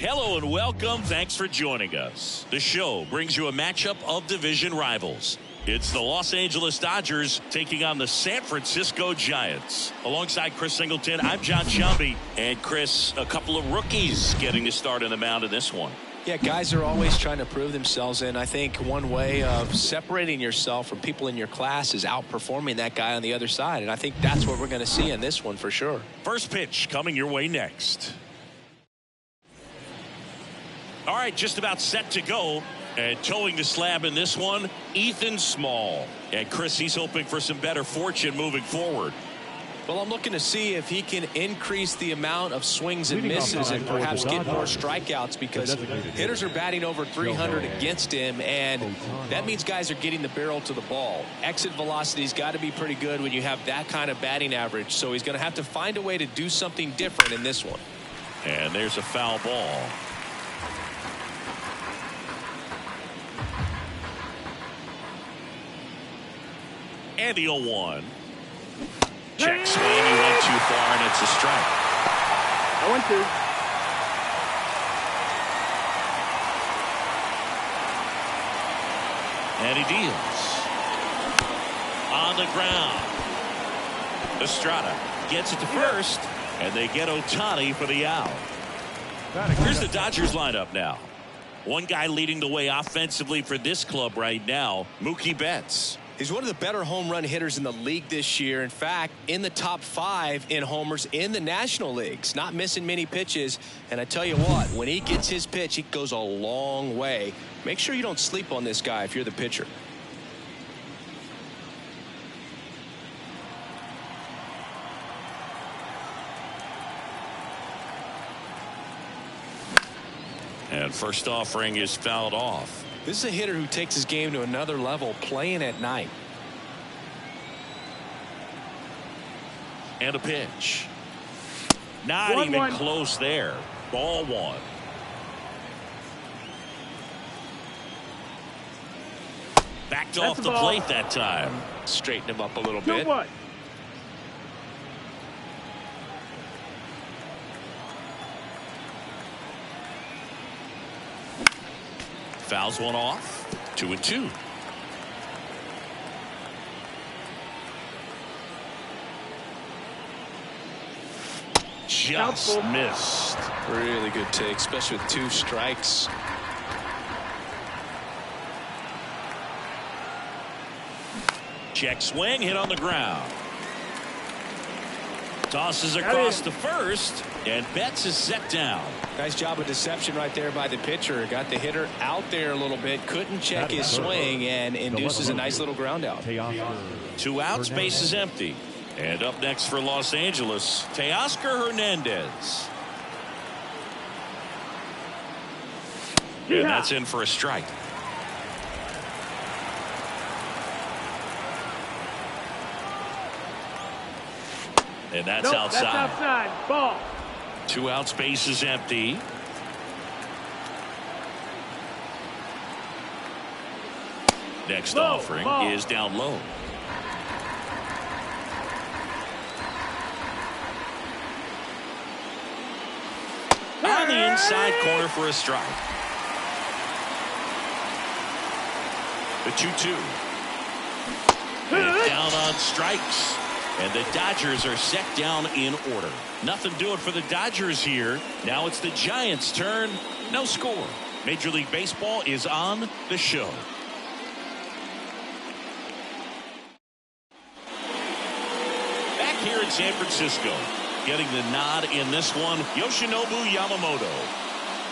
Hello and welcome. Thanks for joining us. The show brings you a matchup of division rivals. It's the Los Angeles Dodgers taking on the San Francisco Giants. Alongside Chris Singleton, I'm John Shelby. And Chris, a couple of rookies getting to start in the mound in this one. Yeah, guys are always trying to prove themselves, and I think one way of separating yourself from people in your class is outperforming that guy on the other side, and I think that's what we're going to see in this one for sure. First pitch coming your way next. All right, just about set to go. And towing the slab in this one, Ethan Small. And Chris, he's hoping for some better fortune moving forward. Well, I'm looking to see if he can increase the amount of swings and misses and perhaps get more strikeouts, because hitters are batting over 300 against him, and that means guys are getting the barrel to the ball. Exit velocity's got to be pretty good when you have that kind of batting average, so he's going to have to find a way to do something different in this one. And there's a foul ball. And the 0-1. Check swing, he went too far, and it's a strike. 0-2. And he deals. On the ground. Estrada gets it to first, and they get Ohtani for the out. Here's the Dodgers lineup now. One guy leading the way offensively for this club right now, Mookie Betts. He's one of the better home run hitters in the league this year. In fact, in the top 5 in homers in the National Leagues. Not missing many pitches. And I tell you what, when he gets his pitch, he goes a long way. Make sure you don't sleep on this guy if you're the pitcher. And first offering is fouled off. This is a hitter who takes his game to another level playing at night. And a pitch. Not even close there. Ball 1. Backed off the plate that time. Straighten him up a little bit. Fouls one off. 2-2. Just missed. Really good take, especially with 2 strikes. Check swing, hit on the ground. Tosses across to first, and Betts is set down. Nice job of deception right there by the pitcher. Got the hitter out there a little bit, couldn't check his swing, and induces a nice little ground out. 2 outs, base is empty. And up next for Los Angeles, Teoscar Hernandez. And that's in for a strike. And that's outside. That's outside. Ball. 2 outs, base is empty. Next offering is down low. On the inside corner for a strike. The 2-2. And down on strikes. And the Dodgers are set down in order. Nothing doing for the Dodgers here. Now it's the Giants' turn. No score. Major League Baseball is on the show. Back here in San Francisco, getting the nod in this one, Yoshinobu Yamamoto.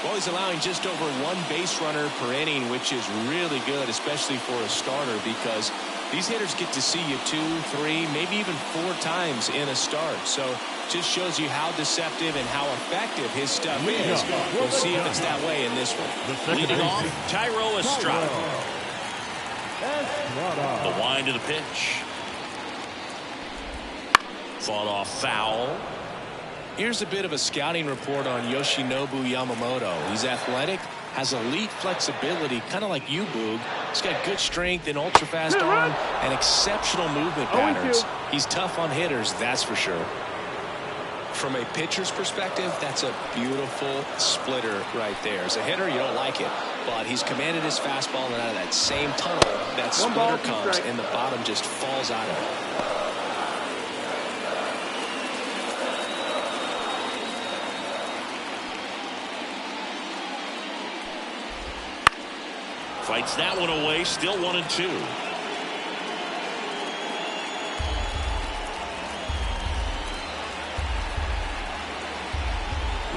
Well, he's allowing just over 1 base runner per inning, which is really good, especially for a starter, because these hitters get to see you 2, 3, maybe even 4 times in a start. So just shows you how deceptive and how effective his stuff is. We'll see if it's that way in this one. Leading off, Thairo Estrada. The wind of the pitch. Fought off foul. Here's a bit of a scouting report on Yoshinobu Yamamoto. He's athletic, has elite flexibility, kind of like you, Boog. He's got good strength and ultra-fast arm and exceptional movement patterns. He's tough on hitters, that's for sure. From a pitcher's perspective, that's a beautiful splitter right there. As a hitter, you don't like it, but he's commanded his fastball, and out of that same tunnel, that splitter comes, and the bottom just falls out of it. Fights that one away, still 1-2.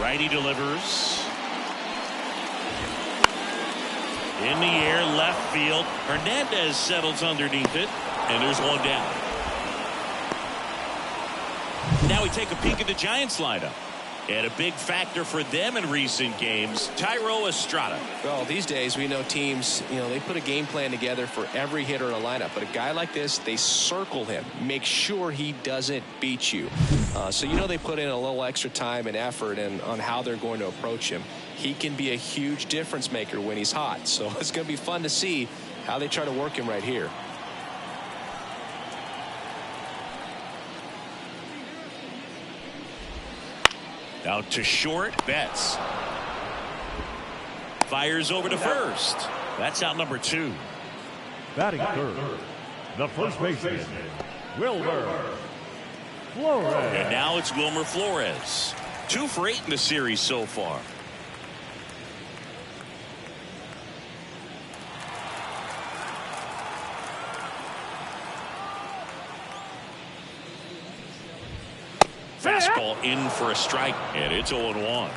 Righty delivers. In the air, left field. Hernandez settles underneath it, and there's one down. Now we take a peek at the Giants lineup. And a big factor for them in recent games, Thairo Estrada. Well, these days we know teams, they put a game plan together for every hitter in a lineup. But a guy like this, they circle him, make sure he doesn't beat you. So they put in a little extra time and effort on how they're going to approach him. He can be a huge difference maker when he's hot. So it's going to be fun to see how they try to work him right here. Out to short, Betts. Fires over to first. That's out number 2. Batting third, the first baseman, Wilmer Flores. And now it's Wilmer Flores. 2 for 8 in the series so far. Fastball in for a strike, and it's 0-1.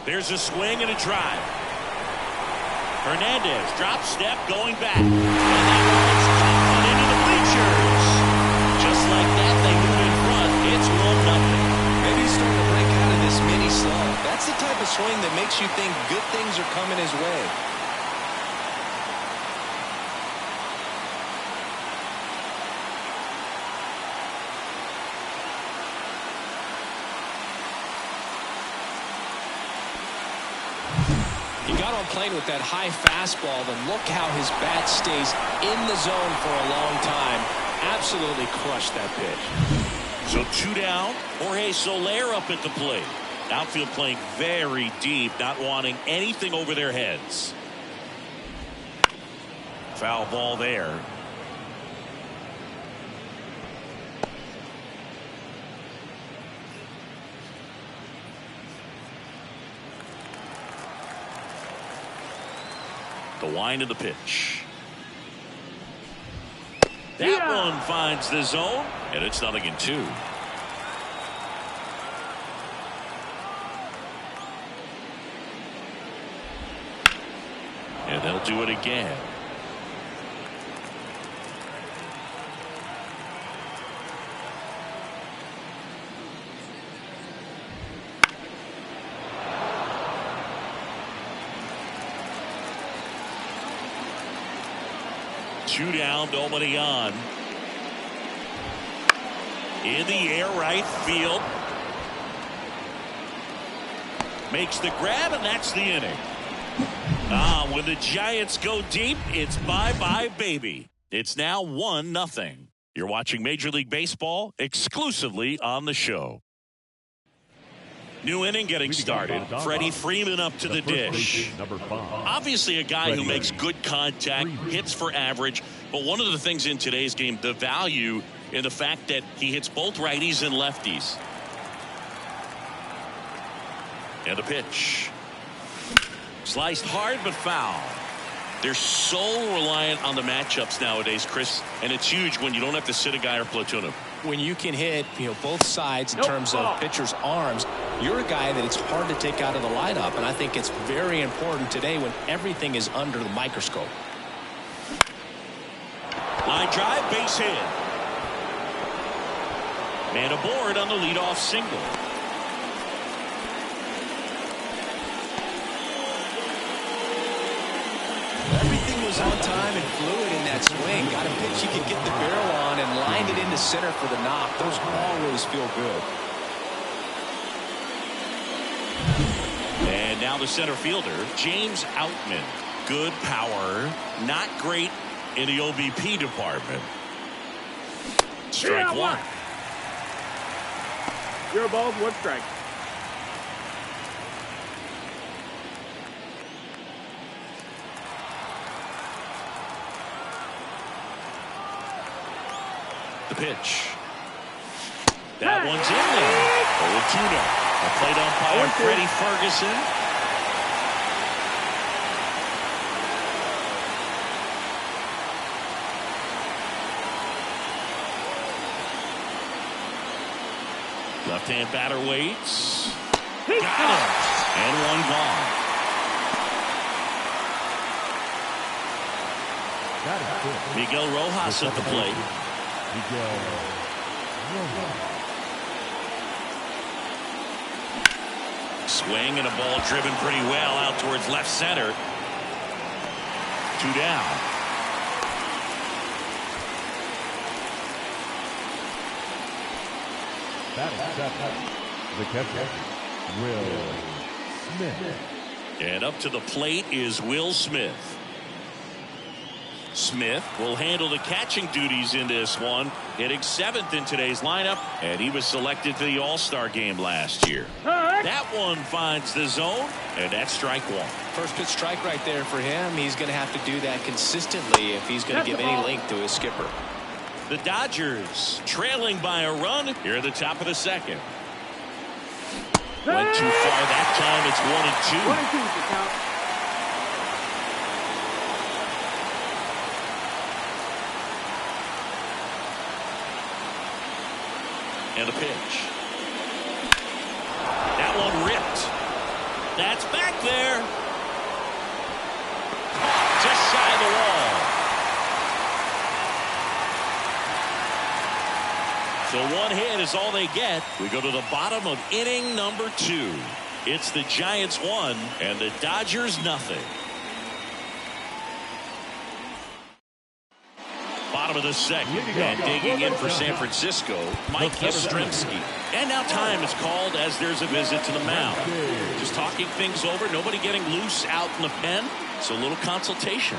There's a swing and a drive. Hernandez drop step going back. And that one's caught into the bleachers. Just like that, they move in front. It's 1-0. Maybe he's starting to break out of this mini slump. That's the type of swing that makes you think good things are coming his way. He got on plane with that high fastball, then look how his bat stays in the zone for a long time. Absolutely crushed that pitch. So 2 down. Jorge Soler up at the plate. Outfield playing very deep, not wanting anything over their heads. Foul ball there. The wind of the pitch. That one finds the zone, and it's 0-2. And they'll do it again. Two down, nobody on. In the air, right field. Makes the grab, and that's the inning. When the Giants go deep, it's bye-bye, baby. It's now 1-0. You're watching Major League Baseball exclusively on the show. New inning getting started. Freddie Freeman up to the dish. Obviously a guy who makes good contact, hits for average, but one of the things in today's game, the value in the fact that he hits both righties and lefties. And the pitch. Sliced hard but foul. They're so reliant on the matchups nowadays, Chris, and it's huge when you don't have to sit a guy or platoon him. When you can hit, both sides in terms of pitchers' arms, you're a guy that it's hard to take out of the lineup, and I think it's very important today when everything is under the microscope. Line drive, base hit. Man aboard on the leadoff single. Everything was on time and fluid in that swing. Got a pitch he could get the barrel on and lined it into center for the knock. Those always feel good. And now the center fielder, James Outman. Good power, not great in the OBP department. Strike one. 0 balls, 1 strike. The pitch. That one's in there. 0-2. The plate umpire, Freddie Ferguson. Left-hand batter waits. Got it. And one gone. Miguel Rojas at the plate. Swing and a ball driven pretty well out towards left center. 2 down. The catcher, Will Smith. And up to the plate is Will Smith. Smith will handle the catching duties in this one, hitting 7th in today's lineup, and he was selected to the All-Star game last year. That one finds the zone, and that's strike one. First pitch strike right there for him. He's going to have to do that consistently if he's going to give any length to his skipper. The Dodgers trailing by a run here at the top of the second. Went too far that time. It's 1-2. 1-2 is the count. And a pitch. That one ripped. That's back there. Just shy of the wall. So one hit is all they get. We go to the bottom of inning number 2. It's the Giants 1 and the Dodgers nothing. Bottom of the second, and digging in for San Francisco, Mike Yastrzemski. And now time is called as there's a visit to the mound. Just talking things over, nobody getting loose out in the pen, so a little consultation.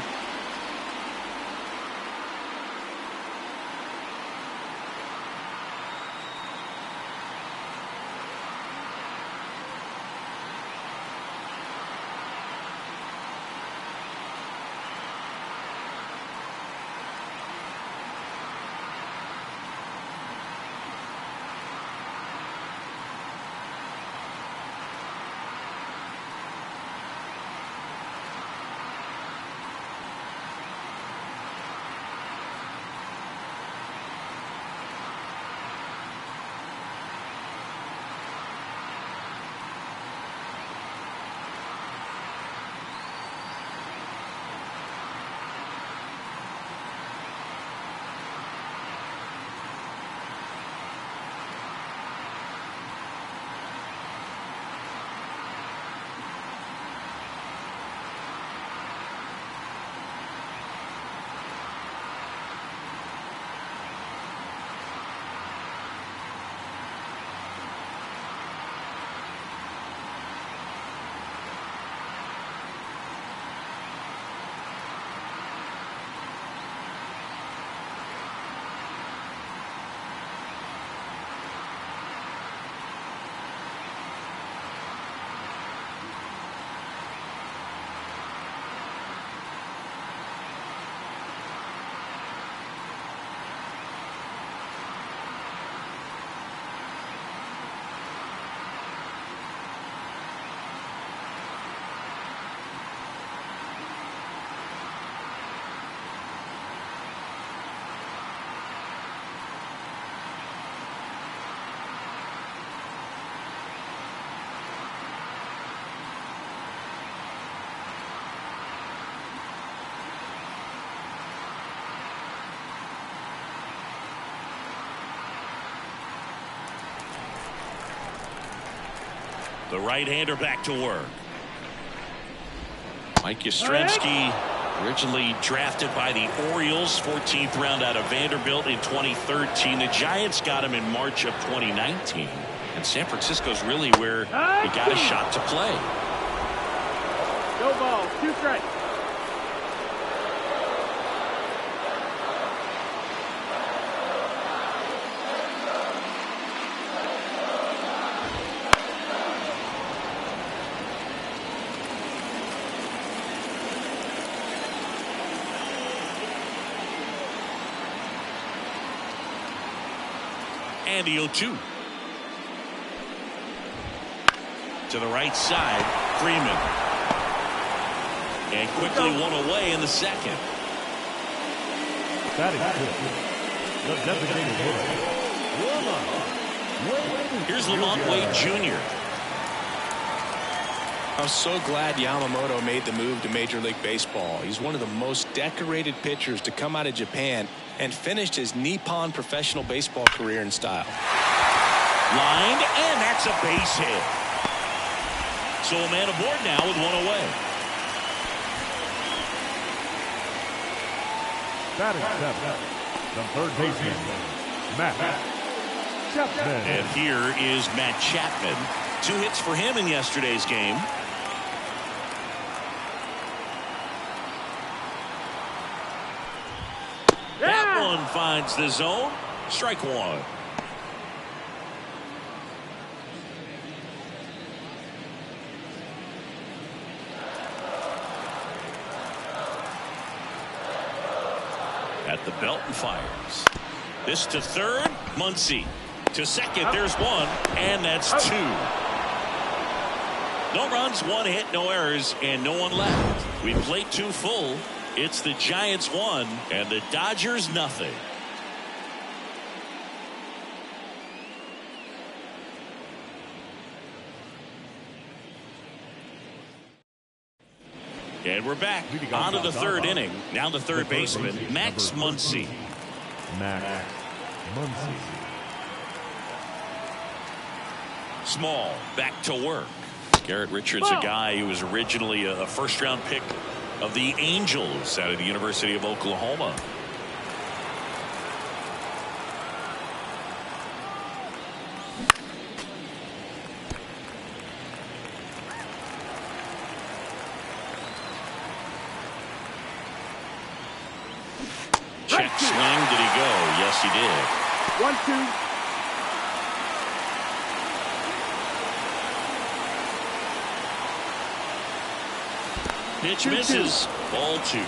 The right-hander back to work. Mike Yastrzemski Originally drafted by the Orioles, 14th round out of Vanderbilt in 2013. The Giants got him in March of 2019. And San Francisco's really where he got a shot to play. No ball. 2 strikes. And the 0-2. To the right side, Freeman. And quickly one away in the second. That is good. The designated hitter. Here's Lamont Wade Jr. I'm so glad Yamamoto made the move to Major League Baseball. He's one of the most decorated pitchers to come out of Japan and finished his Nippon professional baseball career in style. Lined, and that's a base hit. So a man aboard now with one away. That is 7. The third baseman, Matt Chapman. And here is Matt Chapman. 2 hits for him in yesterday's game. That one finds the zone. Strike 1. At the belt and fires. This to third, Muncy. To second, there's 1, and that's 2. No runs, 1 hit, no errors, and no one left. We played 2 full. It's the Giants 1 and the Dodgers nothing. And we're back on to the 3rd inning. Now the third baseman, Max Muncy. Max Muncy. Small back to work. Garrett Richards, a guy who was originally a first-round pick of the Angels out of the University of Oklahoma. Check swing. Did he go? Yes, he did. 1-2. Pitch misses. Ball 2.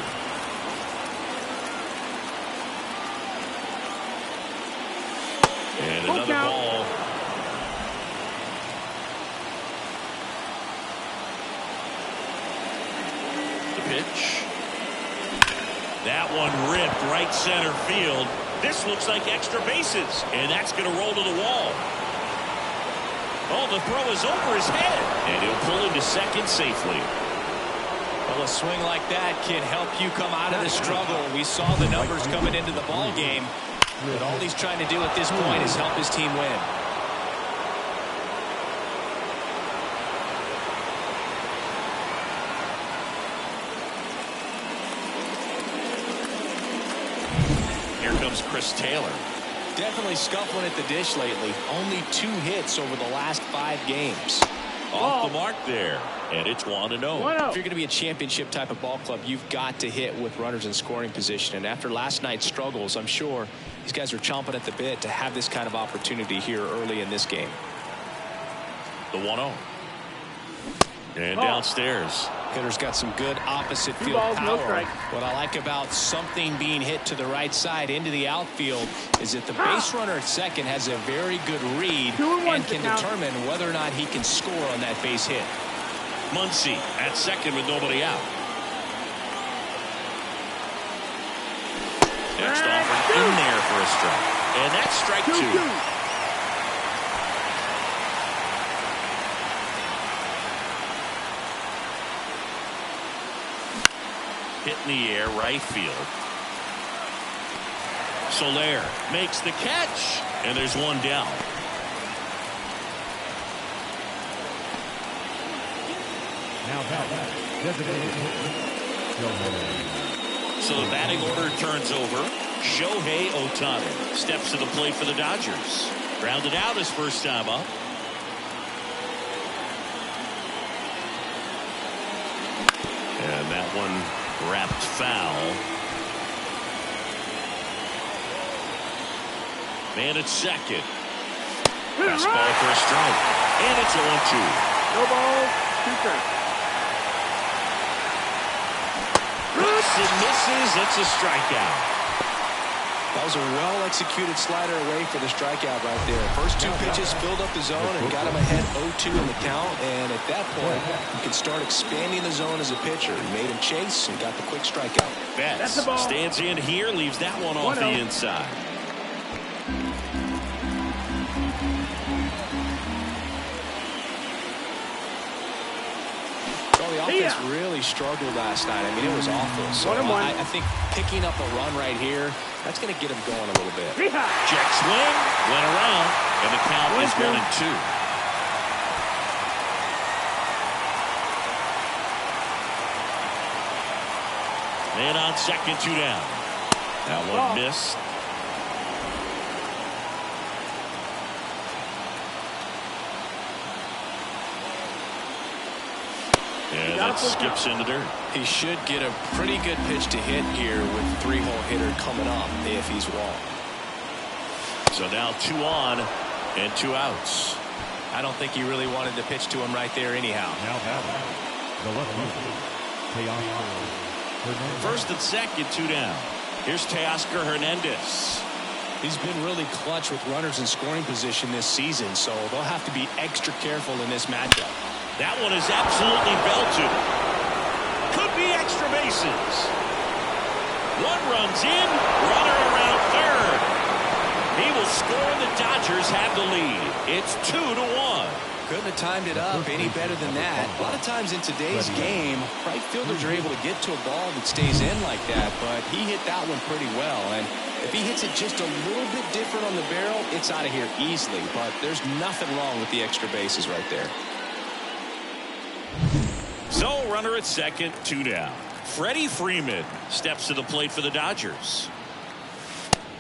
And another ball. The pitch. That one ripped right center field. This looks like extra bases. And that's going to roll to the wall. Oh, the throw is over his head. And he'll pull into second safely. Well, a swing like that can help you come out of the struggle. We saw the numbers coming into the ball game, but all he's trying to do at this point is help his team win. Here comes Chris Taylor. Definitely scuffling at the dish lately. Only 2 hits over the last 5 games. Off the mark there. And it's 1-0. If you're going to be a championship type of ball club, you've got to hit with runners in scoring position. And after last night's struggles, I'm sure these guys are chomping at the bit to have this kind of opportunity here early in this game. The 1-0. And downstairs. Hitter's got some good opposite field power. What I like about something being hit to the right side into the outfield is that the base runner at second has a very good read and can determine whether or not he can score on that base hit. Muncy at second with nobody out. Next offer in there for a strike. And that's strike 2. Hit in the air, right field. Soler makes the catch, and there's 1 down. Now designated So the batting order turns over. Shohei Ohtani steps to the plate for the Dodgers. Grounded out his first time up. And that one wrapped foul. Man at second. Fastball for a strike. And it's 0-2. No balls, 2 strikes. It misses. It's a strikeout. That was a well-executed slider away for the strikeout right there. First 2 pitches filled up the zone and got him ahead 0-2 in the count. And at that point, you can start expanding the zone as a pitcher. He made him chase and got the quick strikeout. Betts stands in here, leaves that one off the inside. The offense really struggled last night. I mean, it was awful. So I think picking up a run right here, that's going to get him going a little bit. Check swing, went around, and the count is 1-2. Man on second, 2 down. That one missed. And that skips into dirt. He should get a pretty good pitch to hit here with 3-hole hitter coming up if he's wrong. So now 2 on and 2 outs. I don't think he really wanted to pitch to him right there anyhow. Now batting the left fielder, first and second, 2 down. Here's Teoscar Hernandez. He's been really clutch with runners in scoring position this season, so they'll have to be extra careful in this matchup. That one is absolutely belted. Could be extra bases. 1 runs in, runner around third. He will score. The Dodgers have the lead. It's 2-1. Couldn't have timed it up any better than that. A lot of times in today's game, right fielders are able to get to a ball that stays in like that, but he hit that one pretty well. And if he hits it just a little bit different on the barrel, it's out of here easily. But there's nothing wrong with the extra bases right there. So runner at second, 2 down. Freddie Freeman steps to the plate for the Dodgers.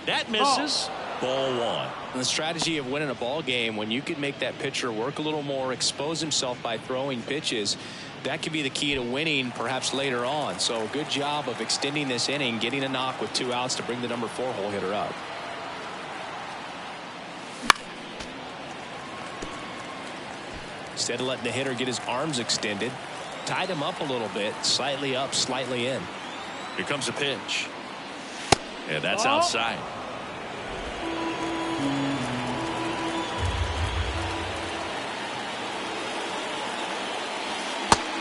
That misses. Ball 1. And the strategy of winning a ball game, when you can make that pitcher work a little more, expose himself by throwing pitches, that could be the key to winning perhaps later on. So good job of extending this inning, getting a knock with 2 outs to bring the number 4-hole hitter up. Instead of letting the hitter get his arms extended, tied him up a little bit, slightly up, slightly in. Here comes a pitch. And that's outside.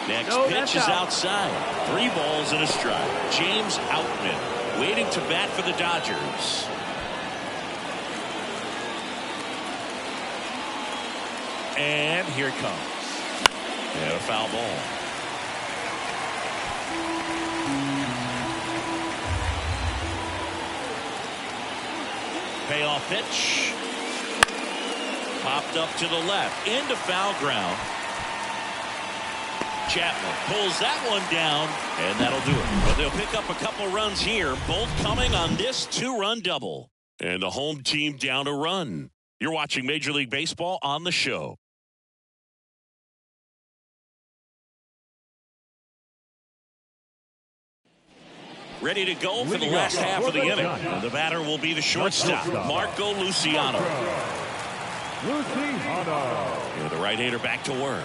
Next pitch is outside. 3 balls and a strike. James Outman waiting to bat for the Dodgers. And here it comes. And a foul ball. Payoff pitch. Popped up to the left. Into foul ground. Chapman pulls that one down, and that'll do it. But they'll pick up a couple runs here, both coming on this 2-run double. And the home team down a run. You're watching Major League Baseball on the show. Ready to go for the last half of the inning. And the batter will be the shortstop, Marco Luciano. And the right-hander back to work.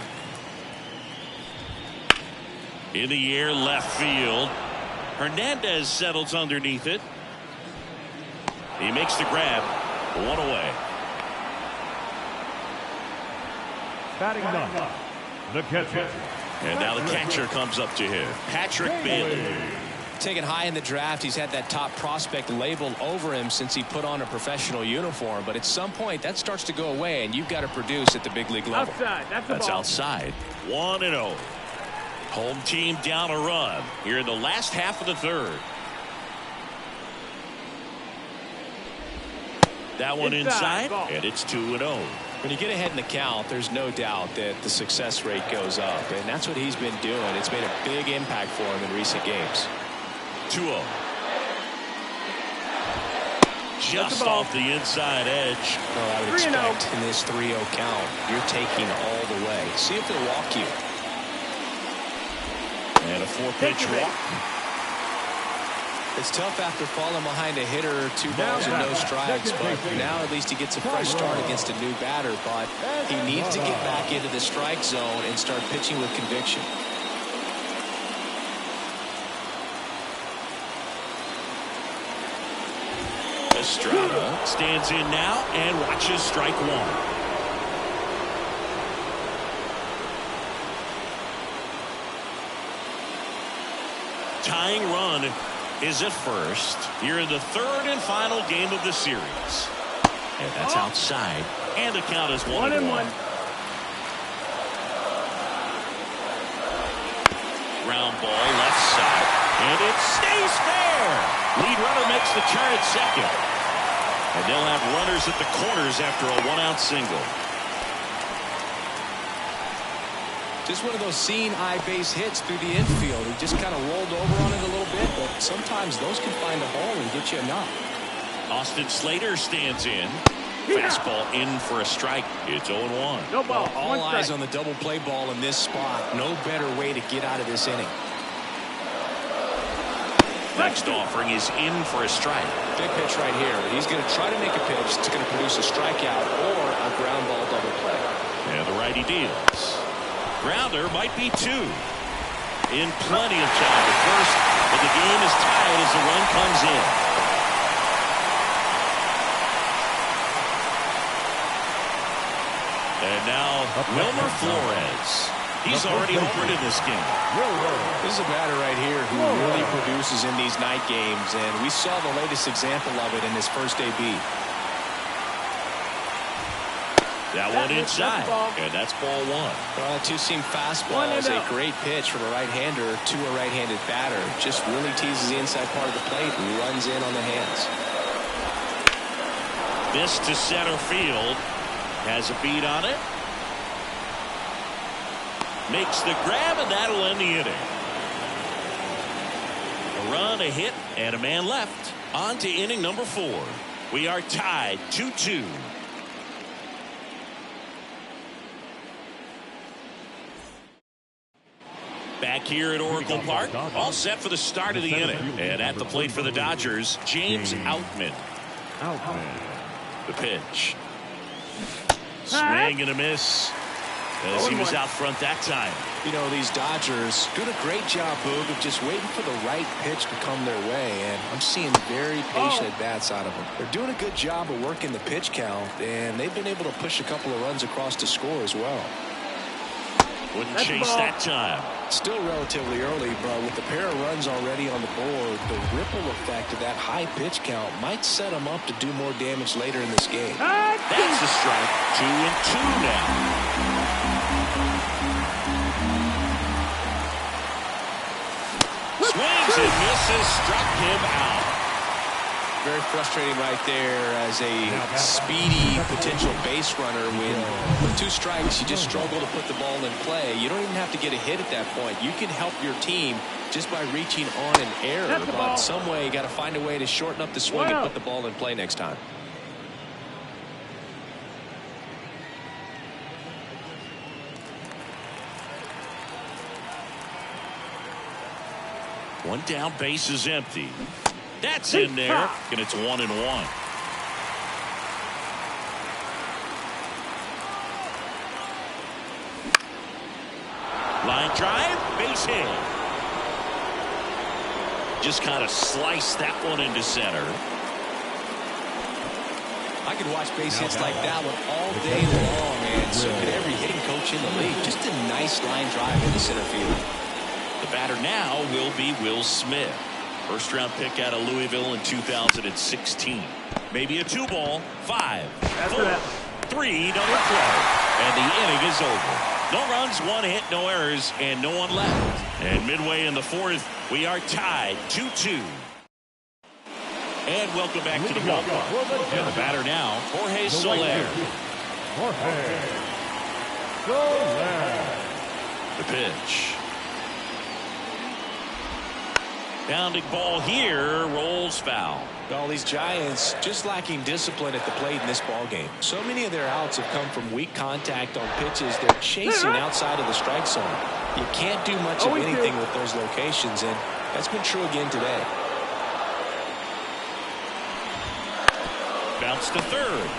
In the air, left field. Hernandez settles underneath it. He makes the grab. 1 away. batting done. The catcher. And now the catcher comes up to him, Patrick Bailey. Taken high in the draft, he's had that top prospect labeled over him since he put on a professional uniform. But at some point, that starts to go away, and you've got to produce at the big league level. Outside. That's outside. 1-0. Home team down a run here in the last half of the third. That one inside, and it's 2-0. When you get ahead in the count, there's no doubt that the success rate goes up, and that's what he's been doing. It's made a big impact for him in recent games. 2-0. Just off the inside edge. Well, I would expect in this 3-0 count, you're taking all the way. See if they'll walk you. And a 4-pitch walk. It's tough after falling behind a hitter, 2 balls and no strikes, but now at least he gets a fresh start against a new batter, but he needs to get back into the strike zone and start pitching with conviction. Estrada stands in now and watches strike 1. Tying run is at first. Here in the 3rd and final game of the series. And that's outside. And the count is 1-1. Ground ball left side. And it stays fair. Lead runner makes the turn at second. And they'll have runners at the corners after a 1-out single. Just one of those seeing eye base hits through the infield. He just kind of rolled over on it a little bit, but sometimes those can find a hole and get you a knock. Austin Slater stands in. Fastball in for a strike. It's 0-1. No ball. All eyes on the double play ball in this spot. No better way to get out of this inning. Next offering is in for a strike. Big pitch right here. He's going to try to make a pitch that's going to produce a strikeout or a ground ball double play. And the righty deals. Grounder might be 2. In plenty of time at first, but the game is tied as the run comes in. And now Wilmer Flores. He's already homered in this game. This is a batter right here who really produces in these night games, and we saw the latest example of it in his first AB. That one inside, and that's ball 1. Well, a 2-seam fastball is a great pitch from a right-hander to a right-handed batter. Just really teases the inside part of the plate and runs in on the hands. This to center field. Has a beat on it. Makes the grab, and that'll end the inning. A run, a hit, and a man left. On to inning number 4. We are tied 2-2. Back here at Oracle Park, all set for the start of the inning. And at the plate for the Dodgers, James Outman. The pitch. Swing and a miss as he was out front that time. You know, these Dodgers doing a great job, Boog, of just waiting for the right pitch to come their way, and I'm seeing very patient at-bats out of them. They're doing a good job of working the pitch count, and they've been able to push a couple of runs across to score as well. Wouldn't chase that time. Still relatively early, but with the pair of runs already on the board, the ripple effect of that high pitch count might set them up to do more damage later in this game. That's a strike. 2-2 now. Swings and misses, struck him out. Very frustrating right there as a speedy potential base runner. When with 2 strikes, you just struggle to put the ball in play. You don't even have to get a hit at that point. You can help your team just by reaching on an error. But some way, you got to find a way to shorten up the swing and put the ball in play next time. One down, base is empty. That's in there, and it's 1-1. Line drive, base hit. Just kind of sliced that one into center. I could watch base hits like that one all day long, and so could every hitting coach in the league. Just a nice line drive into center field. The batter now will be Will Smith. First round pick out of Louisville in 2016. Maybe a 2-ball, 5, 4, 3, double play. And the inning is over. No runs, 1 hit, no errors, and no one left. And midway in the 4th, we are tied 2-2. And welcome back to the ballpark. And the batter now, Jorge Soler. Jorge Soler. The pitch. Pounding ball here, rolls foul. All these Giants just lacking discipline at the plate in this ball game. So many of their outs have come from weak contact on pitches they're chasing outside of the strike zone. You can't do much of anything with those locations, and that's been true again today. Bounce to third.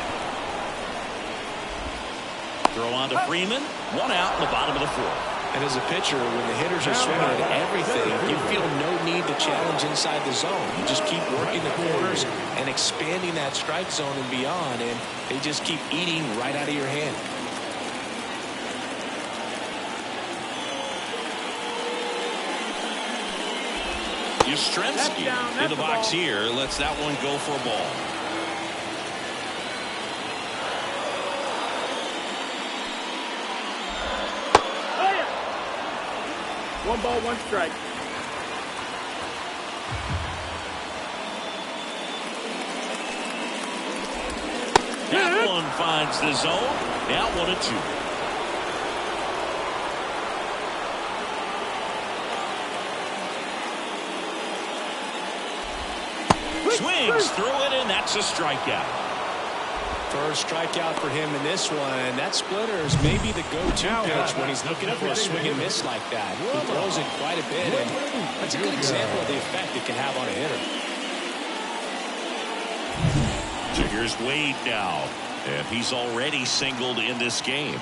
Throw on to Freeman. One out in the bottom of the fourth. And as a pitcher, when the hitters are swinging at everything, you feel no need to challenge inside the zone. You just keep working the corners and expanding that strike zone and beyond, and they just keep eating right out of your hand. Yastrzemski in the box here. Lets that one go for a ball. One ball, one strike. That one finds the zone. Now 1-2. Swings through it, and that's a strikeout. First strikeout for him in this one. That splitter is maybe the go-to pitch when he's looking for a swing and miss like that. He throws it quite a bit, and that's a good example of the effect it can have on a hitter. So here's Wade now, and he's already singled in this game.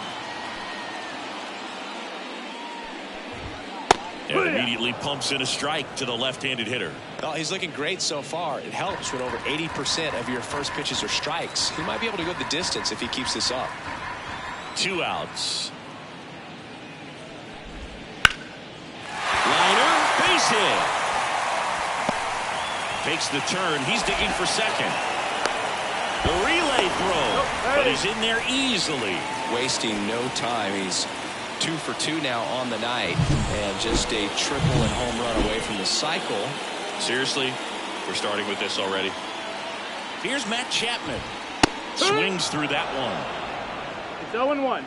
And immediately pumps in a strike to the left-handed hitter. Well, he's looking great so far. It helps when over 80% of your first pitches are strikes. He might be able to go the distance if he keeps this up. 2 outs. Liner, base hit. Takes the turn. He's digging for second. The relay throw, but he's in there easily. Wasting no time. He's 2 for 2 now on the night, and just a triple and home run away from the cycle. Seriously, we're starting with this already. Here's Matt Chapman. Swings through that one. It's 0-1.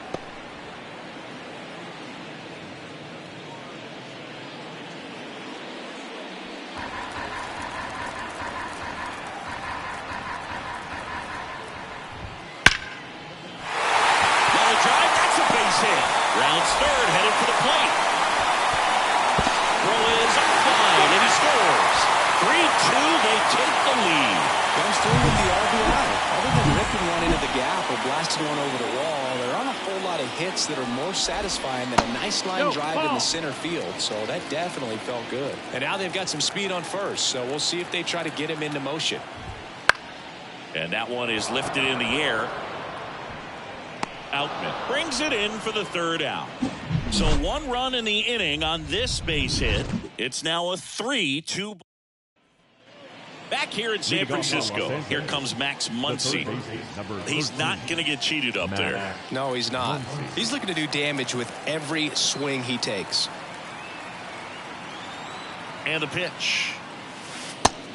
Line drive, that's a base hit. Rounds third, headed for the plate. Throw is up fine, and he scores. 3-2, they take the lead. Comes through with the RBI. Other than ripping one into the gap or blasting one over the wall, there aren't a whole lot of hits that are more satisfying than a nice line drive in the center field. So that definitely felt good. And now they've got some speed on first, so we'll see if they try to get him into motion. And that one is lifted in the air. Outman brings it in for the third out. So 1 run in the inning on this base hit. It's now a 3-2. Back here in San Francisco, here comes Max Muncy. He's not going to get cheated up there. No, he's not. He's looking to do damage with every swing he takes. And the pitch.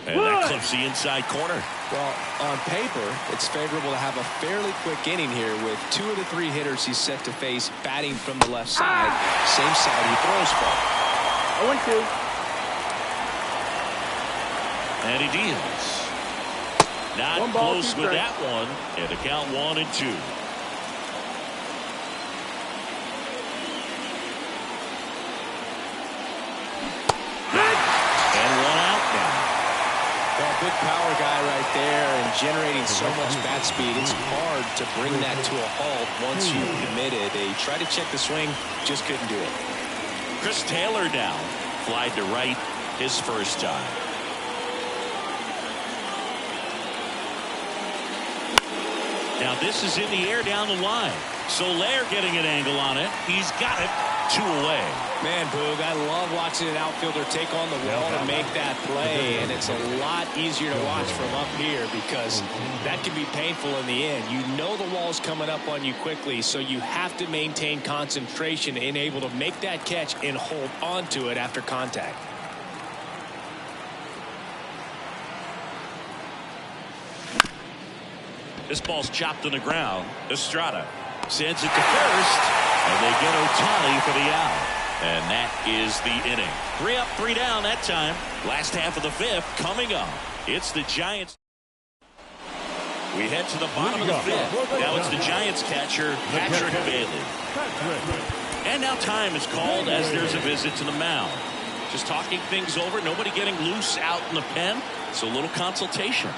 And that clips the inside corner. Well, on paper, it's favorable to have a fairly quick inning here with 2 of the 3 hitters he's set to face batting from the left side. Same side he throws from. 0-2. And he deals. Not close with that one. And the count 1-2. And 1 out now. Well, big power guy right there and generating so much bat speed. It's hard to bring that to a halt once you've committed. They tried to check the swing, just couldn't do it. Chris Taylor down. Flied to right his first time. Now this is in the air down the line. Soler getting an angle on it. He's got it 2 away. Man, Boog, I love watching an outfielder take on the wall and make that play, and it's a lot easier to watch from up here because that can be painful in the end. You know the wall's coming up on you quickly, so you have to maintain concentration and able to make that catch and hold onto it after contact. This ball's chopped on the ground. Estrada Sends it to first, and they get Ohtani for the out. And that is the inning. 3 up, 3 down that time. Last half of the 5th coming up. It's the Giants. We head to the bottom of the 5th. Now it's the Giants catcher, Patrick Bailey. And now time is called as there's a visit to the mound. Just talking things over, nobody getting loose out in the pen, so a little consultation.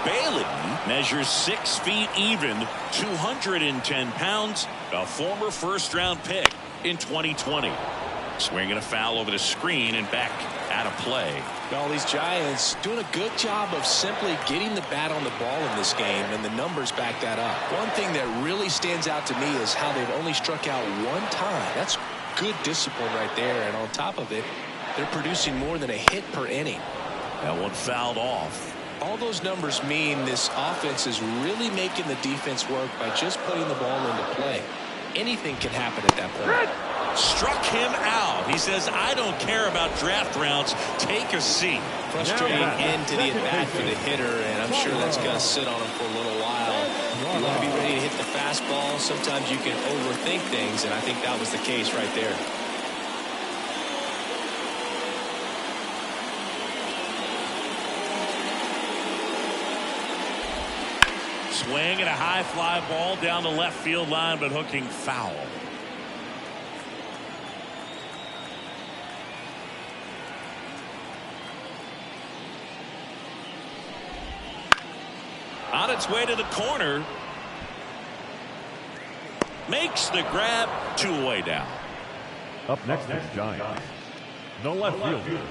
Bailey measures 6 feet even, 210 pounds, a former first-round pick in 2020. Swinging a foul over the screen and back out of play. Well, these Giants doing a good job of simply getting the bat on the ball in this game, and the numbers back that up. One thing that really stands out to me is how they've only struck out 1 time. That's good discipline right there, and on top of it, they're producing more than a hit per inning. That one fouled off. All those numbers mean this offense is really making the defense work by just putting the ball into play. Anything can happen at that point. Struck him out. He says, I don't care about draft rounds. Take a seat. Frustrating end to the at-bat for the hitter, and I'm sure that's going to sit on him for a little while. You want to be ready to hit the fastball. Sometimes you can overthink things, and I think that was the case right there. Swing and a high fly ball down the left field line, but hooking foul. On its way to the corner. Makes the grab, 2-away down. Up next is Giants. The left fielder,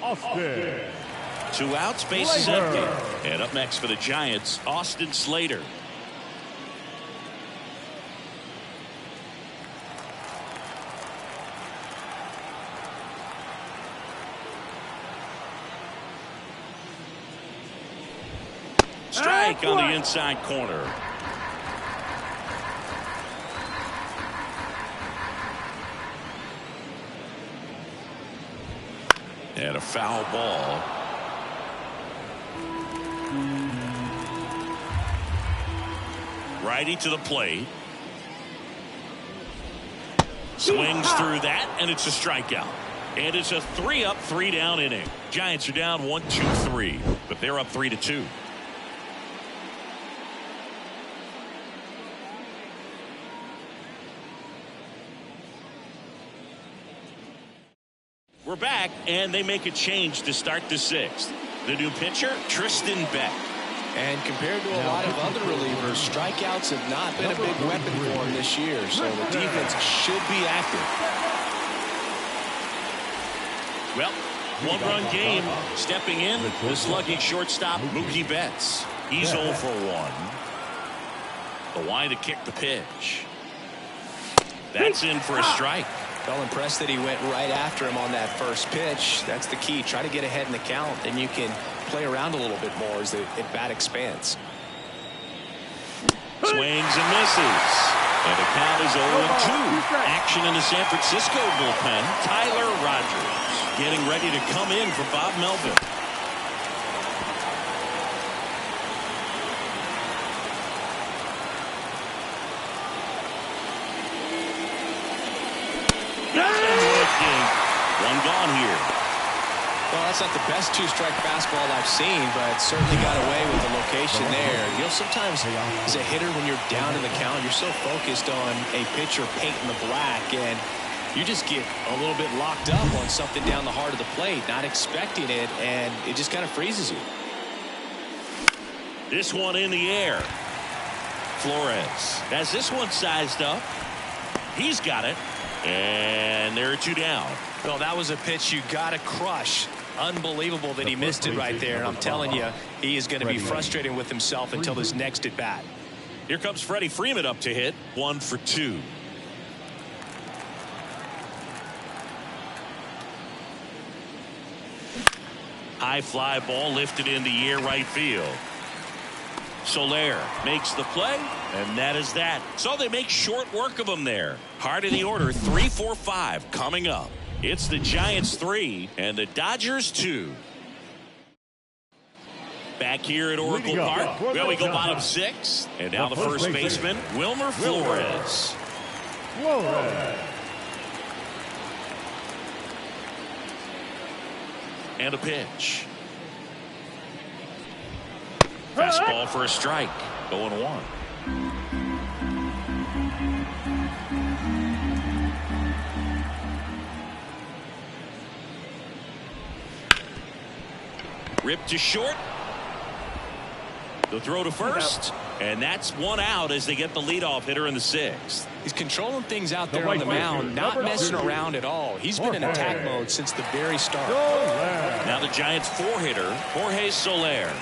Austin. 2 outs, base is empty. And up next for the Giants, Austin Slater. Strike on the inside corner. And a foul ball. Righty to the plate. Swings through that, and it's a strikeout. And it's a 3 up, 3 down inning. Giants are down 1-2-3, but they're up 3-2. We're back, and they make a change to start the 6th. The new pitcher, Tristan Beck. And compared to a lot of other relievers, strikeouts have not been a big weapon for him this year, so the defense should be active. Well, 1-run game. Stepping in, the slugging shortstop, Mookie Betts. He's 0 for 1. The line to kick the pitch. That's in for a strike. Well, impressed that he went right after him on that first pitch. That's the key. Try to get ahead in the count, and you can play around a little bit more as the at-bat expands. Swings and misses. And the count is 0-2. Action in the San Francisco bullpen. Tyler Rogers getting ready to come in for Bob Melvin. One gone here. Well, that's not the best two-strike fastball I've seen, but certainly got away with the location there. You know, sometimes as a hitter, when you're down in the count, you're so focused on a pitcher painting the black, and you just get a little bit locked up on something down the heart of the plate, not expecting it, and it just kind of freezes you. This one in the air. Flores has this one sized up. He's got it. And there are two down. Well, that was a pitch you got to crush. Unbelievable that he missed it right there. And I'm telling you, he is going to be frustrated with himself until his next at bat. Here comes Freddie Freeman up to hit. 1 for 2. High fly ball lifted in the air right field. Soler makes the play, and that is that. So they make short work of him there. Heart of the order, 3, 4, 5 coming up. It's the Giants 3 and the Dodgers 2. Back here at Oracle Park. Well, we go bottom 6. And now the first baseman, Wilmer Flores. And a pitch. Fastball for a strike. 0-1. Ripped to short. The throw to first. And that's one out as they get the leadoff hitter in the 6th. He's controlling things out there on the mound, not messing around at all. He's been in attack mode since the very start. Now the Giants 4-hitter, Jorge Soler.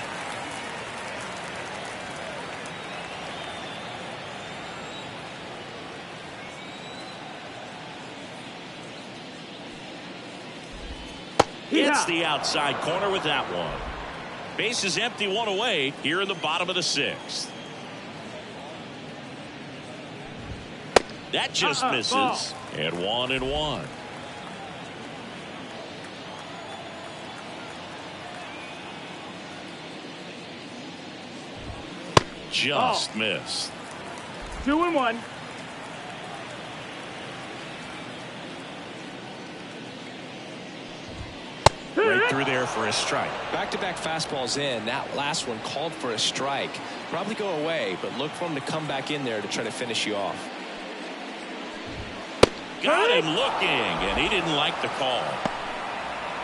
Hits the outside corner with that one. Base is empty, one away here in the bottom of the 6th. That just misses. And 1-1. Just missed. 2-1. Right through there for a strike. Back-to-back fastballs in. That last one called for a strike. Probably go away, but look for him to come back in there to try to finish you off. Got him looking, and he didn't like the call.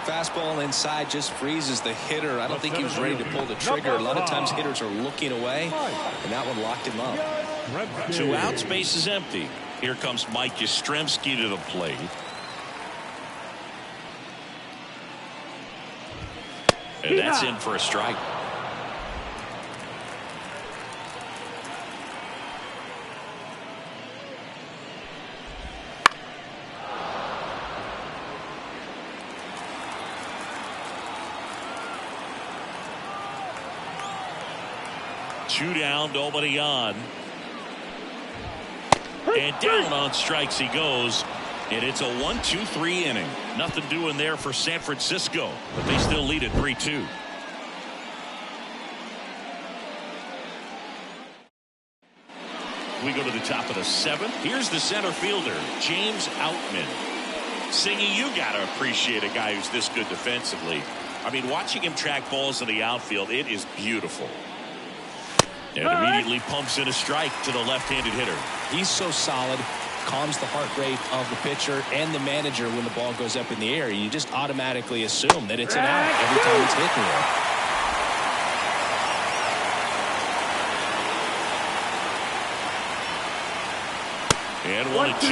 Fastball inside just freezes the hitter. I don't think he was ready to pull the trigger. A lot of times hitters are looking away, and that one locked him up. 2 outs, base is empty. Here comes Mike Yastrzemski to the plate. And that's in for a strike. Two down, nobody on. And down on strikes he goes. And it's a 1-2-3 inning. Nothing doing there for San Francisco, but they still lead at 3-2. We go to the top of the 7th. Here's the center fielder, James Outman. Singy, you got to appreciate a guy who's this good defensively. I mean, watching him track balls in the outfield, it is beautiful. And immediately pumps in a strike to the left-handed hitter. He's so solid. Calms the heart rate of the pitcher and the manager when the ball goes up in the air. You just automatically assume that it's an out every time it's hit in the air. And 1-2.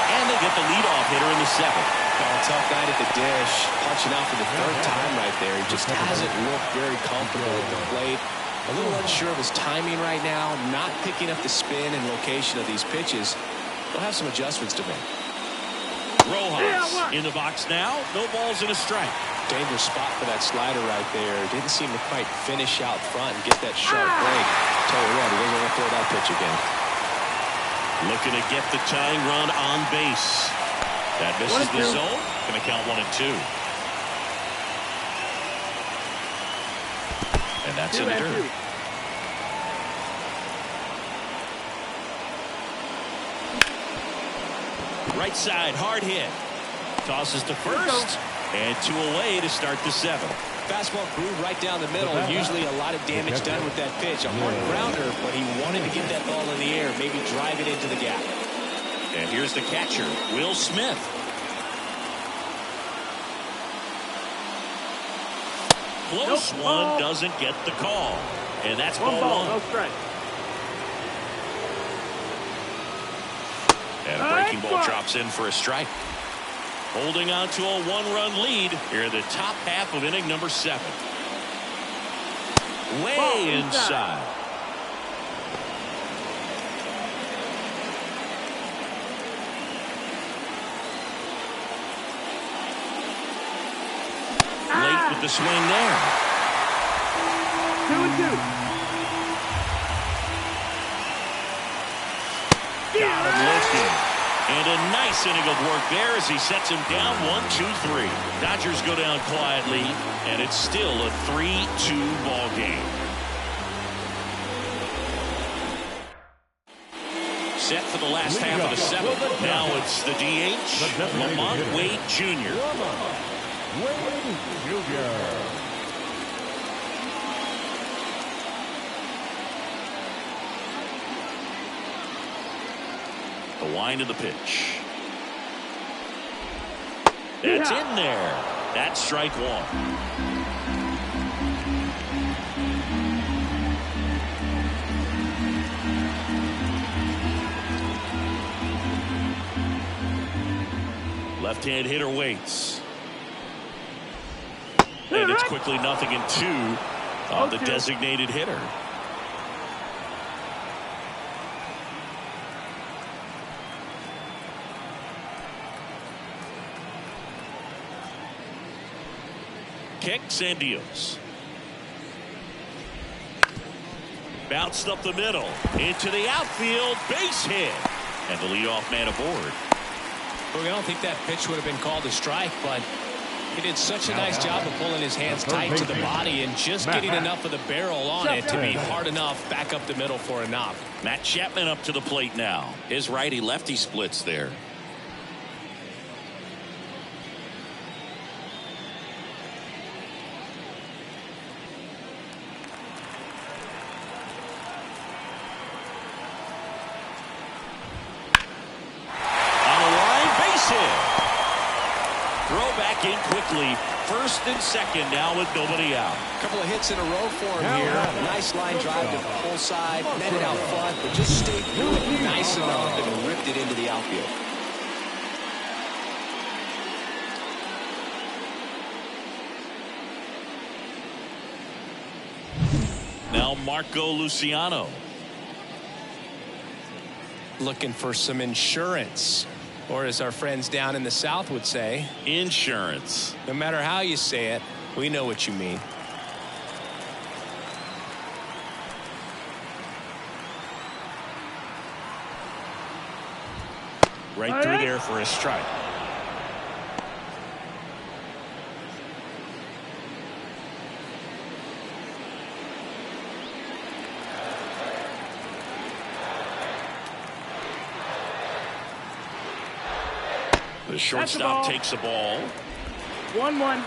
And they get the leadoff hitter in the 7th. Tough night at the dish, punching out for the third time right there. He just hasn't looked very comfortable at the plate. A little unsure of his timing right now, not picking up the spin and location of these pitches. He'll have some adjustments to make. Rojas in the box now. No balls and a strike. Dangerous spot for that slider right there. Didn't seem to quite finish out front and get that sharp break. Tell you what, he doesn't want to throw that pitch again. Looking to get the tying run on base. That misses the zone. Going to count 1-2. And that's in the dirt. Right side, hard hit. Tosses to first. And 2 away to start the 7th. Fastball groove right down the middle. Usually a lot of damage done with that pitch. A hard grounder, but he wanted to get that ball in the air, maybe drive it into the gap. And here's the catcher, Will Smith. Close one, doesn't get the call. And that's ball 1. No strike. And a breaking ball drops in for a strike. Holding on to a 1-run lead here in the top half of inning number 7. Way inside. Late with the swing there. 2-2. Got him looking. And a nice inning of work there as he sets him down 1-2-3. Dodgers go down quietly, and it's still a 3-2 ball game. Set for the last half of the 7th. Now it's the DH, Lamont Wade Jr. Wade Jr. The wind of the pitch. That's in there. That's strike 1. Left-hand hitter waits. And it's quickly 0-2 on the designated hitter. Kicks and deals. Bounced up the middle. Into the outfield. Base hit. And the leadoff man aboard. Well, I don't think that pitch would have been called a strike, but he did such a nice job of pulling his hands tight to the body and just getting enough of the barrel on it to be hard enough back up the middle for a knock. Matt Chapman up to the plate now. His righty-lefty splits there. In quickly, first and second now with nobody out. A couple of hits in a row for him here. Nice line drive to the pull side, met it out front, but just stayed through it nice enough and ripped it into the outfield. Now Marco Luciano. Looking for some insurance. Or as our friends down in the South would say, insurance. No matter how you say it, we know what you mean. Right through there for a strike. The shortstop takes the ball. 1-1.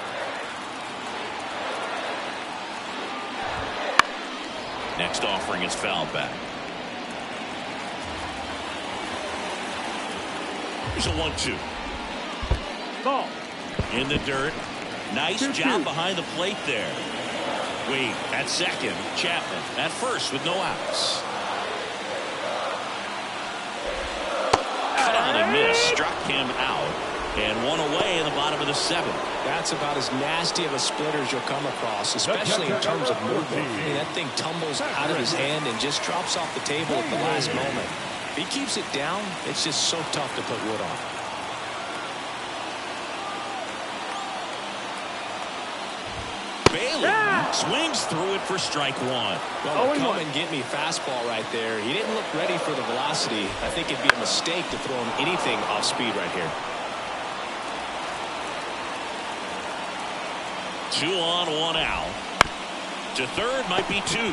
Next offering is fouled back. Here's a 1-2. Ball. In the dirt. Nice job behind the plate there. Wade at second. Chapman at first with no outs. Cut on and miss. Struck him out. And one away in the bottom of the 7th. That's about as nasty of a splitter as you'll come across, especially in terms of movement. I mean, that thing tumbles out of his hand and just drops off the table at the last moment. If he keeps it down, it's just so tough to put wood on. Bailey swings through it for strike 1. Well, come and get me fastball right there. He didn't look ready for the velocity. I think it'd be a mistake to throw him anything off speed right here. 2 on, 1 out. To third might be 2.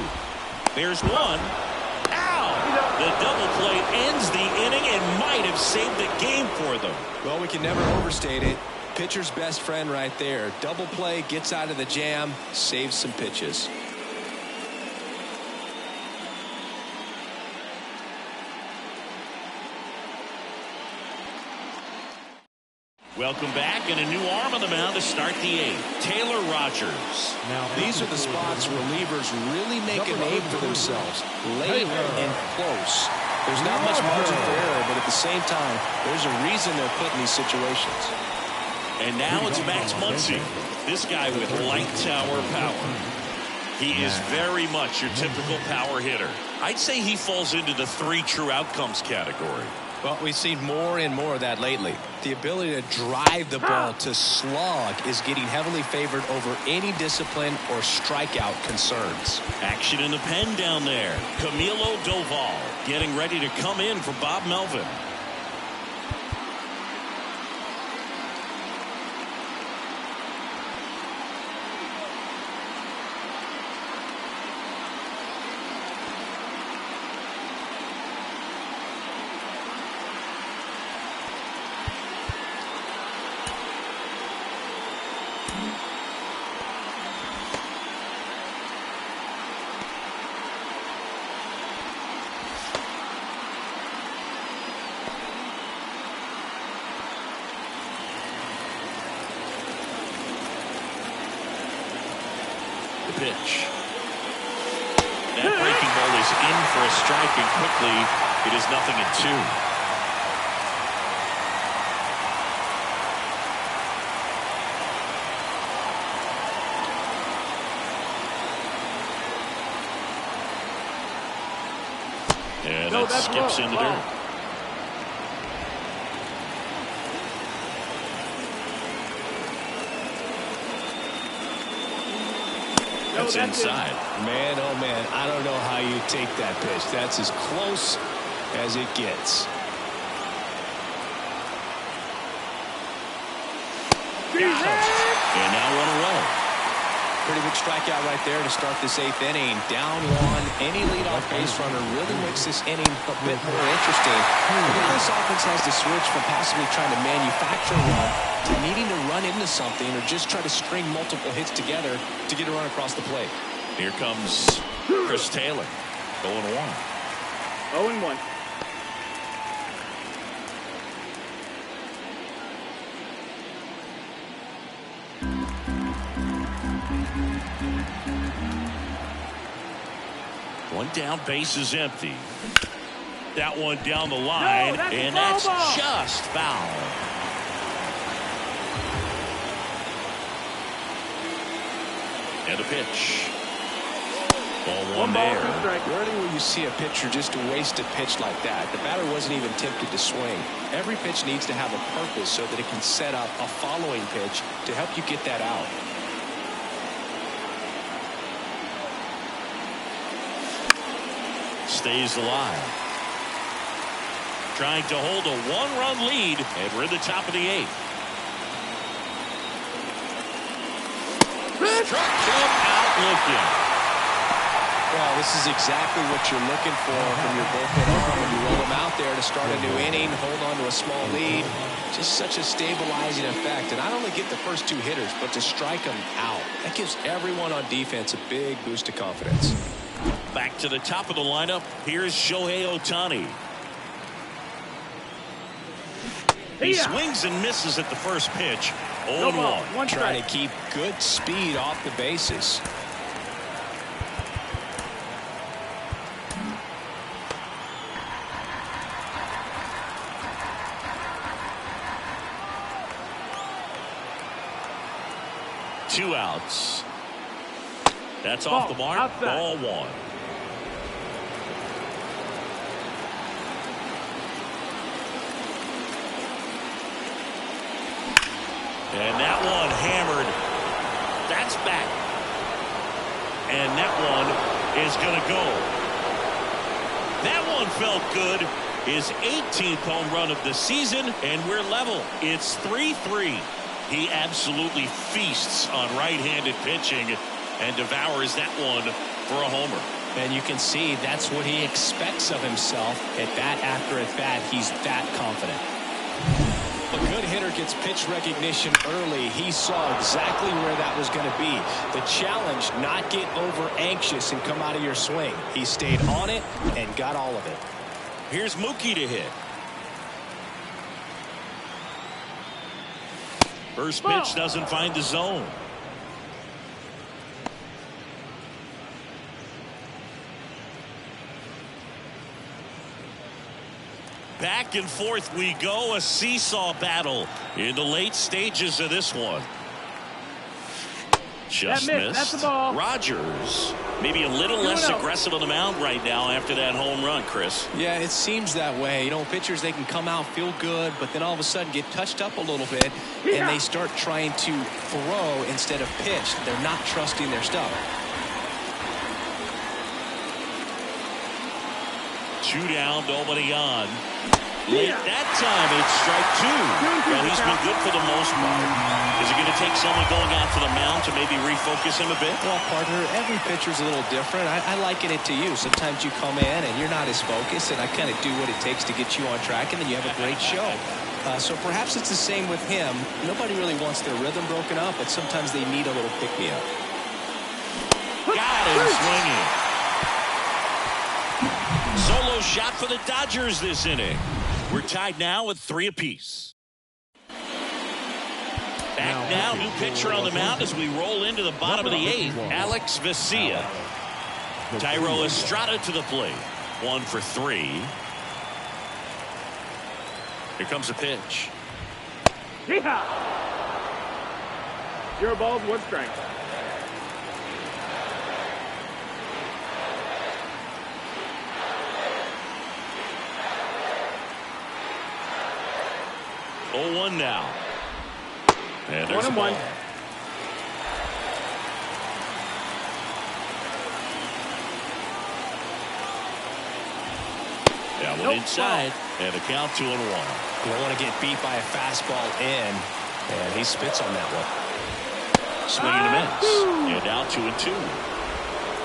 There's 1. Ow! The double play ends the inning and might have saved the game for them. Well, we can never overstate it. Pitcher's best friend right there. Double play, gets out of the jam, saves some pitches. Welcome back, and a new arm on the mound to start the 8th. Taylor Rogers. Now, these are the spots relievers really make a name for themselves. Late and close. There's not much margin for error, but at the same time, there's a reason they're put in these situations. And now it's Max Muncy. This guy with light tower power. He is very much your typical power hitter. I'd say he falls into the 3 true outcomes category. Well, we've seen more and more of that lately. The ability to drive the ball to slog is getting heavily favored over any discipline or strikeout concerns. Action in the pen down there. Camilo Doval getting ready to come in for Bob Melvin. Pitch. That breaking ball is in for a strike, and quickly it is 0-2. And that skips in the dirt. That's inside. Man, oh man, I don't know how you take that pitch. That's as close as it gets. And now 1 away. Pretty good strikeout right there to start this 8th inning. Down 1. Any leadoff base runner really makes this inning a bit more interesting. This offense has to switch from possibly trying to manufacture a run to needing to run into something or just try to string multiple hits together to get a run across the plate. Here comes Chris Taylor. 0-1. 0-1. One down, base is empty. That one down the line, and that's just foul. And the pitch. Ball one there. Rarely will you see a pitcher just waste a pitch like that. The batter wasn't even tempted to swing. Every pitch needs to have a purpose so that it can set up a following pitch to help you get that out. Stays alive. Trying to hold a 1-run lead, and we're at the top of the 8th. Struck him out looking. Well, this is exactly what you're looking for from your bullpen arm when you roll them out there to start a new inning, hold on to a small lead. Just such a stabilizing effect. And not only get the first 2 hitters, but to strike them out. That gives everyone on defense a big boost of confidence. Back to the top of the lineup. Here's Shohei Ohtani. He swings and misses at the first pitch. 0-1. Trying to keep good speed off the bases. 2 outs. That's off the mark. Outside. Ball 1. And that one hammered. That's back. And that one is going to go. That one felt good. His 18th home run of the season, and we're level. It's 3-3. He absolutely feasts on right-handed pitching and devours that one for a homer. And you can see that's what he expects of himself at bat after at bat. He's that confident. A good hitter gets pitch recognition early. He saw exactly where that was going to be. The challenge, not get over anxious and come out of your swing. He stayed on it and got all of it. Here's Mookie to hit. First pitch doesn't find the zone. Back and forth we go, a seesaw battle in the late stages of this one. Just missed. That's the ball. Rogers, maybe a little less aggressive on the mound right now after that home run, Chris. Yeah, it seems that way. You know, pitchers, they can come out, feel good, but then all of a sudden get touched up a little bit, and they start trying to throw instead of pitch. They're not trusting their stuff. 2 down, nobody on. Late that time, it's strike 2. Well, he's been good for the most part. Is it going to take someone going out to the mound to maybe refocus him a bit? Well, partner, every pitcher's a little different. I liken it to you. Sometimes you come in and you're not as focused, and I kind of do what it takes to get you on track, and then you have a great show. So perhaps it's the same with him. Nobody really wants their rhythm broken up, but sometimes they need a little pick-me-up. Got him swinging. Solo shot for the Dodgers this inning. We're tied now with 3 apiece. Back now, new pitcher on the mound as we roll into the bottom of the 8th. Alex Vesia. Thairo Estrada to the plate. 1 for 3. Here comes a pitch. 0 balls, 1 strike. Oh, 1 now. And there's 1 and 1. That one inside. And a count 2-1. You don't want to get beat by a fastball in, and he spits on that one. Swing and a miss. And now 2-2.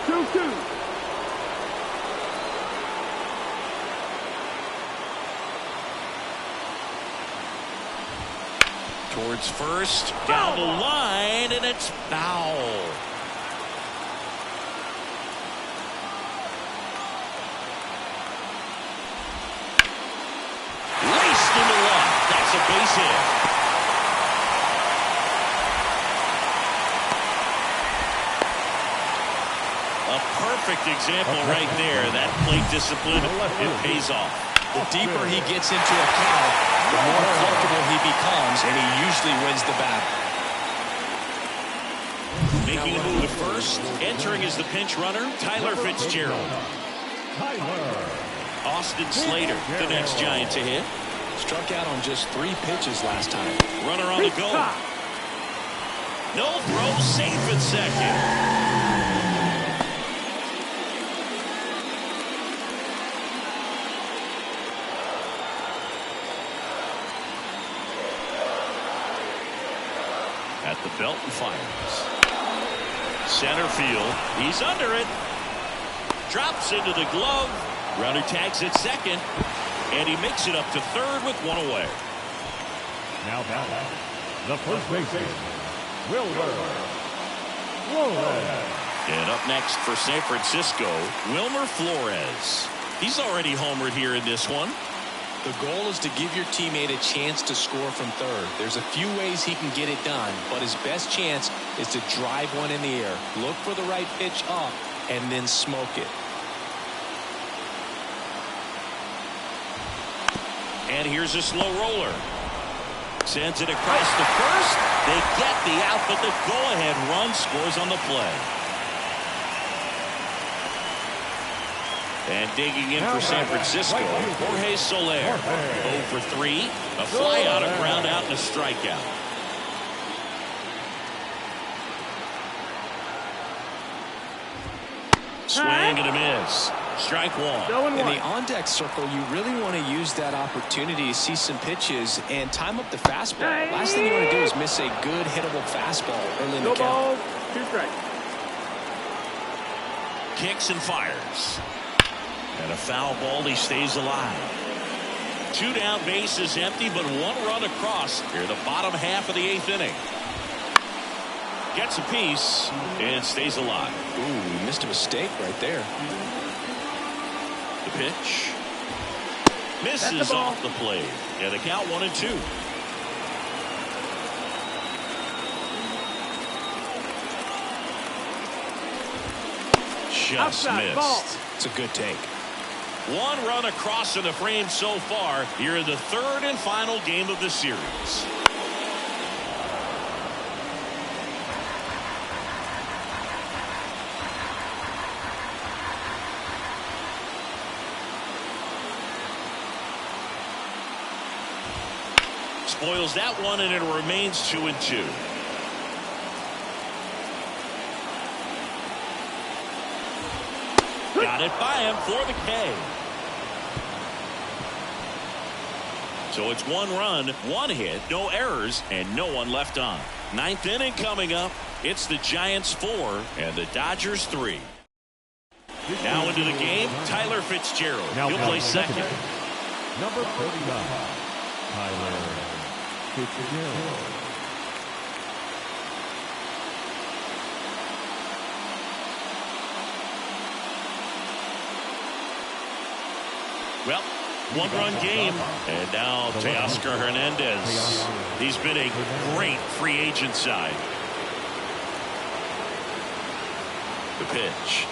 2-2. Towards first, down the line, and it's foul. Raced into left. That's a base hit. A perfect example right there. That plate discipline, it pays off. The deeper he gets into a count, the more comfortable he becomes, and he usually wins the battle. Making a move at first, entering as the pinch runner, Tyler Fitzgerald. Austin Slater, the next Giant to hit. Struck out on just 3 pitches last time. Runner on the go. No throw, safe at second. At the belt and fires. Center field. He's under it. Drops into the glove. Runner tags at second. And he makes it up to third with 1 away. Now batting, the first baseman, Wilmer Flores. And up next for San Francisco, Wilmer Flores. He's already homered here in this one. The goal is to give your teammate a chance to score from third. There's a few ways he can get it done, but his best chance is to drive one in the air. Look for the right pitch up and then smoke it. And here's a slow roller. Sends it across the first. They get the out, but the go-ahead run scores on the play. And digging in for San Francisco, Jorge Soler. 0 for 3. A fly out, a ground out, and a strikeout. Swing and a miss. Strike one. In the on-deck circle, you really want to use that opportunity to see some pitches and time up the fastball. Last thing you want to do is miss a good hittable fastball early in the count. 2 strikes. Kicks and fires. And a foul ball. He stays alive. 2 down, bases empty, but 1 run across here the bottom half of the 8th inning. Gets a piece and stays alive. Ooh, he missed a mistake right there. The pitch. Misses off the plate. And the count 1-2. Just outside, missed. ball. It's a good take. 1 run across in the frame so far here in the 3rd and final game of the series. Spoils that one, and it remains 2-2. Got it by him for the K. So it's 1 run, 1 hit, no errors, and no one left on. 9th inning coming up. It's the Giants 4 and the Dodgers 3. Now into the game, Tyler Fitzgerald. He'll play second. Number 39, Tyler Fitzgerald. Well, 1-run game, and now Teoscar Hernandez. He's been a great free agent side. The pitch.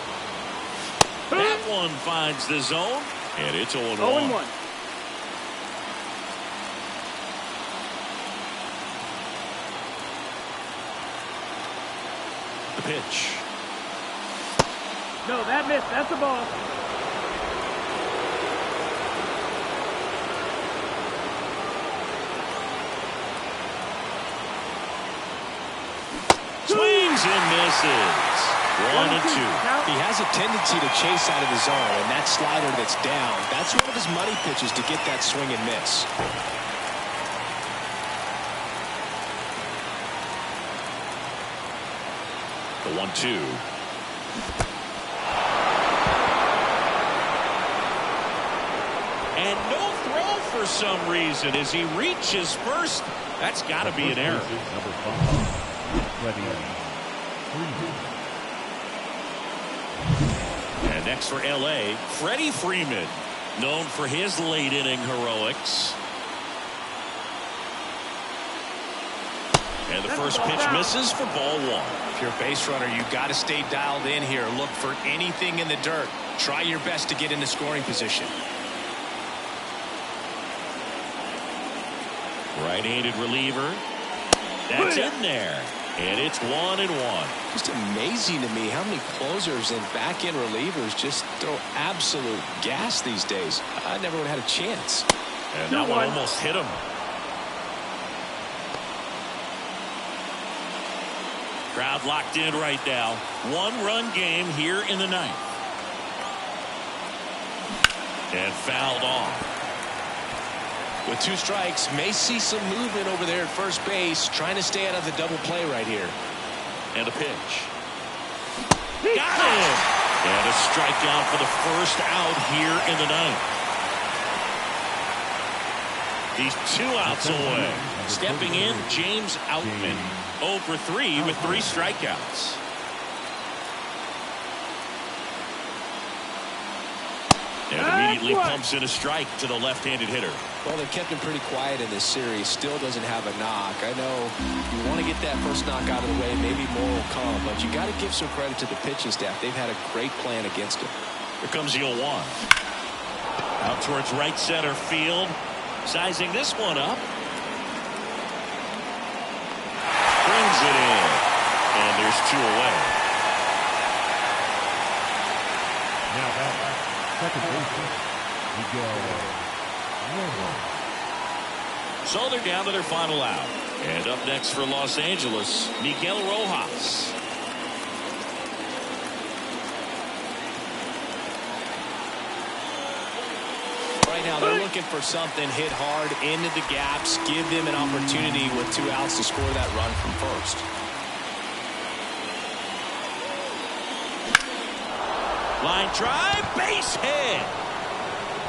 That one finds the zone, and it's 0-1. 0-1. The pitch. No, that missed. That's the ball. Swings and misses. 1-2. He has a tendency to chase out of the zone, and that slider that's down, that's one of his money pitches to get that swing and miss. The 1-2. And no throw for some reason as he reaches first. That's got to be an error. Number 5, And next for L.A., Freddie Freeman, known for his late inning heroics. And the first pitch misses for ball 1. If you're a base runner, you got to stay dialed in here. Look for anything in the dirt. Try your best to get into scoring position. Right-handed reliever. That's in there. And it's 1-1. Just amazing to me how many closers and back-end relievers just throw absolute gas these days. I never would have had a chance. And that one almost hit him. Crowd locked in right now. 1-run game here in the 9th. And fouled off. With 2 strikes, may see some movement over there at first base, trying to stay out of the double play right here. And a pitch. Got him! And a strikeout for the first out here in the 9th. He's 2 outs away. Stepping in, James Outman. 0 for 3 with 3 strikeouts. And immediately pumps in a strike to the left-handed hitter. Well, they kept him pretty quiet in this series. Still doesn't have a knock. I know you want to get that first knock out of the way. Maybe more will come. But you got to give some credit to the pitching staff. They've had a great plan against him. Here comes the 0-1. Out towards right center field. Sizing this one up. Swings it in. And there's 2 away. Now back. Second baseman, Miguel Rojas. So they're down to their final out. And up next for Los Angeles, Miguel Rojas. Right now they're looking for something, hit hard into the gaps, give them an opportunity with 2 outs to score that run from first. Line drive, base hit.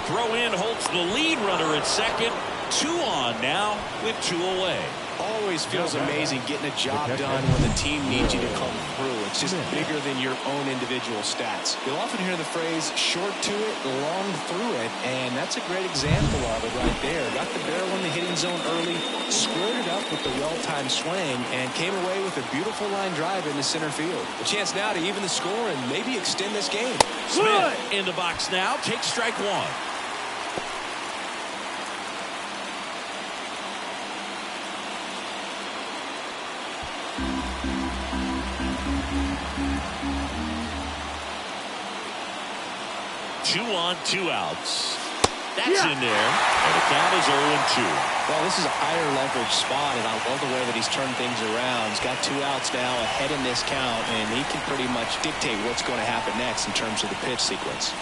Throw in Holtz, the lead runner at second. 2 on now with 2 away. Always feels amazing getting a job done when the team needs you to come through. It's just bigger than your own individual stats. You'll often hear the phrase short to it, long through it, and that's a great example of it right there. Got the barrel in the hitting zone early, squared it up with the well-timed swing, and came away with a beautiful line drive into center field. A chance now to even the score and maybe extend this game. Smith in the box now, takes strike 1. Two on, 2 outs. That's in there, and the count is 0-2. Well, this is a higher leverage spot, and I love the way that he's turned things around. He's got 2 outs now ahead in this count, and he can pretty much dictate what's going to happen next in terms of the pitch sequence.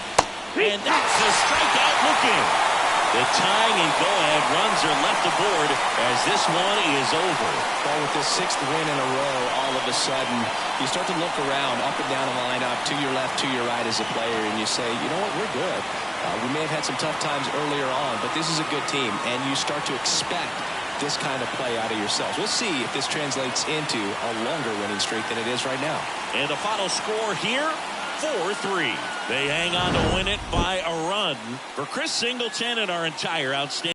And that's a strikeout looking. The tying and go-ahead runs are left aboard as this one is over. Well, with this 6th win in a row, all of a sudden, you start to look around up and down the lineup, to your left, to your right as a player, and you say, you know what, we're good. We may have had some tough times earlier on, but this is a good team, and you start to expect this kind of play out of yourselves. We'll see if this translates into a longer winning streak than it is right now. And the final score here, 4-3. They hang on to win it by a run. For Chris Singleton and our entire outstanding